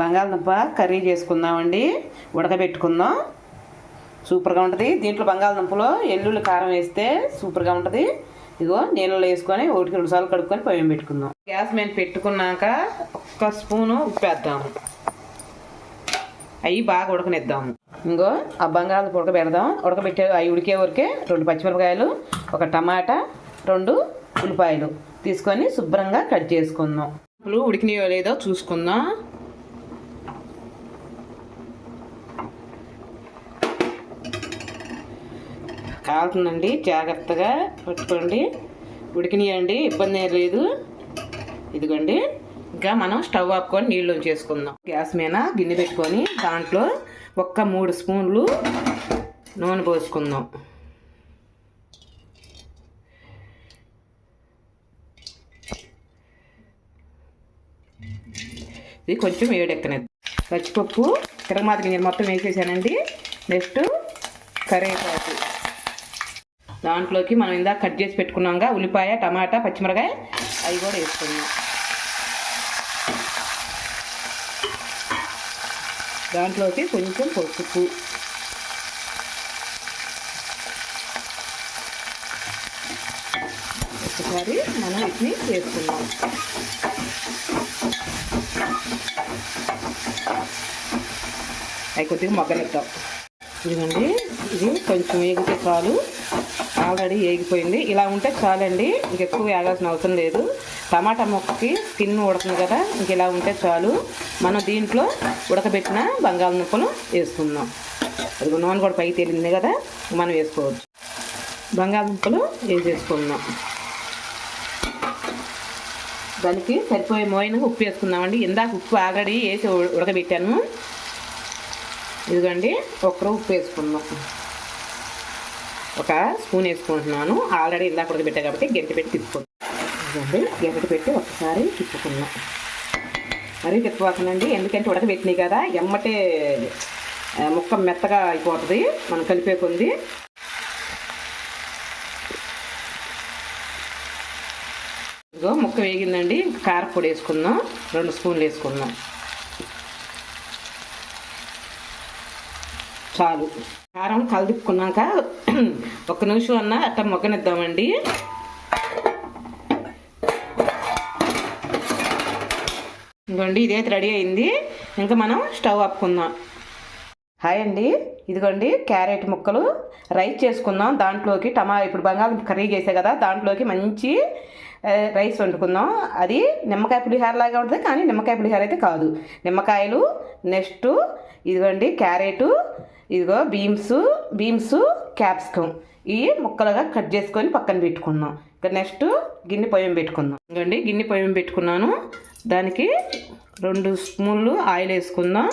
బంగాళదుంప కర్రీ చేసుకుందామండి. ఉడకబెట్టుకుందాం. సూపర్గా ఉంటుంది. దీంట్లో బంగాళదుంపలో ఎల్లుల్లి కారం వేస్తే సూపర్గా ఉంటుంది. ఇదిగో నీళ్ళలో వేసుకొని 1-2 సార్లు కడుక్కొని పొయ్యి పెట్టుకుందాం. గ్యాస్ మీద పెట్టుకున్నాక 1 స్పూను ఉప్పు వేద్దాము. అవి బాగా ఉడకనిద్దాము. ఇంకో ఆ బంగాళదుంప ఉడకబెడదాం. అవి ఉడికే వరకే 2 పచ్చిమిరపకాయలు, 1 టమాటా, 2 ఉల్లిపాయలు తీసుకొని శుభ్రంగా కట్ చేసుకుందాం. ఇప్పుడు ఉడికినాయో లేదో చూసుకుందాం. కాలుతుందండి, జాగ్రత్తగా పెట్టుకోండి. ఉడికినాయండి, ఇబ్బంది ఏం లేదు. ఇదిగోండి, ఇంకా మనం స్టవ్ ఆపుకొని నీళ్ళు చేసుకుందాం. గ్యాస్ మీద గిన్నె పెట్టుకొని దాంట్లో 3 స్పూన్లు నూనె పోసుకుందాం. ఇది కొంచెం వేడెక్కనేది. పచ్చిపప్పు, తిరగమాత గింజలు మొత్తం వేసేసానండి. నెక్స్ట్ కరివేపాకు, దాంట్లోకి మనం ఇందాక కట్ చేసి పెట్టుకున్నాంగా ఉల్లిపాయ, టమాటా, పచ్చిమిరకాయ అవి కూడా వేసుకున్నాం. దాంట్లోకి కొంచెం పసుపు, ఒకసారి మనం వీటిని వేసుకున్నాం. అవి కొద్దిగా మగ్గనిద్దాం. ఇదిగోండి, ఇది కొంచెం వేగితే చాలు. ఆల్రెడీ వేగిపోయింది. ఇలా ఉంటే చాలండి, ఇంకెక్కువ వేగాల్సిన అవసరం లేదు. టమాటా ముక్కకి స్కిన్ ఉడకను కదా, ఇంక ఇలా ఉంటే చాలు. మనం దీంట్లో ఉడకబెట్టిన బంగాళదుంపలు వేసుకుందాం. అది నూనె కూడా పైకి తేలింది కదా, మనం వేసుకోవచ్చు. బంగాళదుంపలు వేసేసుకుందాం. దానికి సరిపోయే మోయినంగా ఉప్పు వేసుకుందామండి. ఇందాక ఉప్పు ఆల్రెడీ వేసి ఉడకబెట్టాను. ఇదిగోండి, 1 ఉప్పు వేసుకుందాం. 1 స్పూన్ వేసుకుంటున్నాను. ఆల్రెడీ ఇందాక ఉడకబెట్టా కాబట్టి గెంటి పెట్టి తిప్పుకుందాం. ఇదిగోండి, గెంటి పెట్టి ఒకసారి తిప్పుకుందాం. మరీ తిప్పవసనండి, ఎందుకంటే ఉడకబెట్టినాయి కదా, ఎమ్మటే ముక్క మెత్తగా అయిపోతుంది మనం కలిపే కొంది. ఇదిగో ముక్క వేగిందండి. కారపొడి వేసుకుందాం. 2 స్పూన్లు వేసుకుందాం చాలు. కారం కలిదిప్పుకున్నాక 1 నిమిషం అన్నా అట్లా మొగ్గనిద్దామండి. ఇదిగోండి, ఇదైతే రెడీ అయింది. ఇంకా మనం స్టవ్ ఆపుకుందాం. హాయ్ అండి, ఇదిగోండి క్యారెట్ ముక్కలు రైస్ చేసుకుందాం. దాంట్లోకి ఇప్పుడు బంగాళదుంప కర్రీ చేసే కదా, దాంట్లోకి మంచి రైస్ వండుకుందాం. అది నిమ్మకాయ పులిహోర లాగా ఉంటుంది, కానీ నిమ్మకాయ పులిహోర అయితే కాదు. నిమ్మకాయలు, నెక్స్ట్ ఇదిగోండి క్యారెట్, ఇదిగో బీమ్స్, క్యాప్సికమ్ ఈ ముక్కలుగా కట్ చేసుకొని పక్కన పెట్టుకుందాం. ఇంకా నెక్స్ట్ గిన్నె పొయ్యం పెట్టుకుందాం. ఇదిగోండి, గిన్నె పొయ్యం పెట్టుకున్నాను. దానికి 2 స్పూన్లు ఆయిల్ వేసుకుందాం.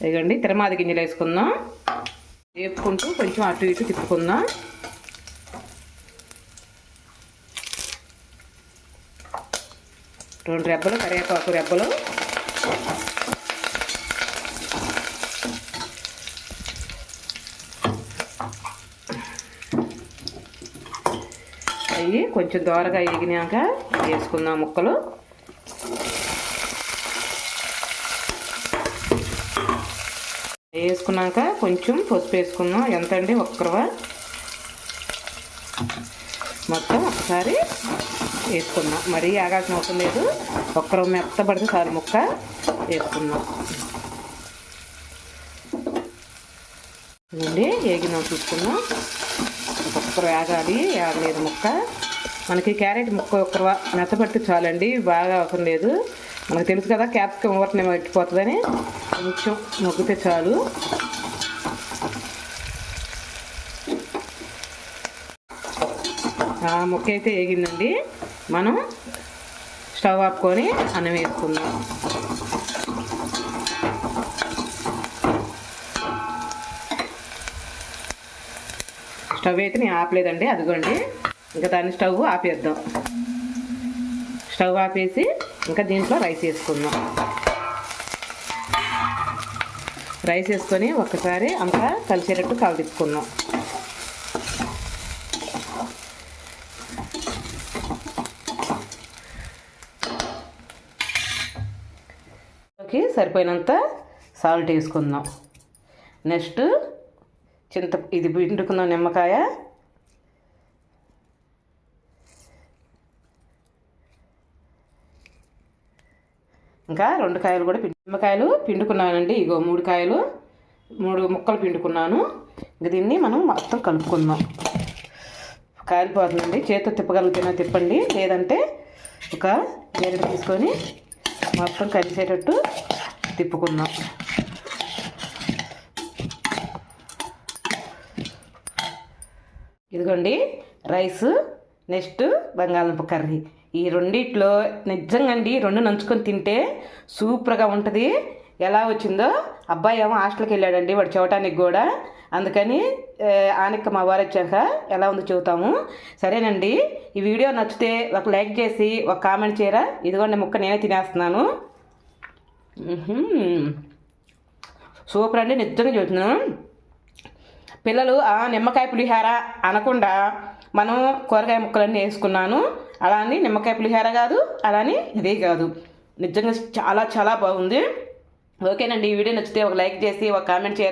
ఇదిగోండి, తిరమాత గింజలు వేసుకుందాం. వేపుకుంటూ కొంచెం అటు ఇటు తిప్పుకుందాం. రెండు రెబ్బలు కరివేపాకు రెబ్బలు, అవి కొంచెం దోరగా ఎగినాక వేసుకుందాం ముక్కలు. వేసుకున్నాక కొంచెం పసుపు వేసుకుందాం. ఎంత అండి, 1 రవ్వ మొత్తం ఒకసారి వేసుకుందాం. మరీ ఆగాల్సిన అవసరం లేదు. 1 రవ్వ మెత్తబడితే చాలు ముక్క వేసుకుందాం. ఇదండి, వేగినాం చూసుకుందాం. 1 రవ్వ ఆగలేదు ముక్క. మనకి క్యారెట్ ముక్క 1 రవ్వ మెత్తపడితే చాలండి, బాగా అవసరం లేదు. మనకు తెలుసు కదా క్యాప్సికమ్ ఊరటనే మట్టిపోతుందని, కొంచెం మొగ్గితే చాలు. ఆ ముక్క అయితే వేగిందండి. మనం స్టవ్ ఆపుకొని అన్నం వేసుకుందాం. స్టవ్ అయితే నేను ఆపలేదండి, అదిగోండి. ఇంకా దాన్ని స్టవ్ ఆపేద్దాం. స్టవ్ ఆపేసి ఇంకా దీంట్లో రైస్ వేసుకుందాం. రైస్ వేసుకొని ఒక్కసారి అంతా కలిసేటట్టు కలదిప్పుకుందాం. పులుపుకి సరిపోయినంత సాల్ట్ వేసుకుందాం. నెక్స్ట్ ఇది పిండుకుందాం నిమ్మకాయ. ఇంకా 2 కాయలు కూడా నిమ్మకాయలు పిండుకున్నానండి. ఇగో 3 కాయలు 3 ముక్కలు పిండుకున్నాను. ఇంక దీన్ని మనం మొత్తం కలుపుకుందాం. కాలిపోతుందండి, చేతితో తిప్పగలిగితేనే తిప్పండి, లేదంటే ఒక గరిటె తీసుకొని మొత్తం కలిసేటట్టు తిప్పుకుందాం. ఇదిగోండి రైస్, నెక్స్ట్ బంగాళదుంప కర్రీ. ఈ రెండిట్లో నిజంగా అండి 2 నంచుకొని తింటే సూపర్గా ఉంటుంది. ఎలా వచ్చిందో, అబ్బాయి ఏమో హాస్టల్కి వెళ్ళాడండి, వాడు చూడటానికి కూడా. అందుకని ఆనక్క మా వారు వచ్చాక ఎలా ఉందో చూద్దాము. సరేనండి, ఈ వీడియో నచ్చితే ఒక లైక్ చేసి ఒక కామెంట్ చేయరా. ఇదిగోండి ముక్క నేనే తినేస్తున్నాను. సూపర్ అండి, నిజంగా చూస్తున్నాను. పిల్లలు నిమ్మకాయ పులిహార అనకుండా మనం కూరగాయ ముక్కలన్నీ వేసుకున్నాను. అలా అని నిమ్మకాయ పులిహార కాదు, అలా అని ఇదే కాదు. నిజంగా చాలా చాలా బాగుంది. ఓకేనండి, ఈ వీడియో నచ్చితే ఒక లైక్ చేసి ఒక కామెంట్ చేయరా.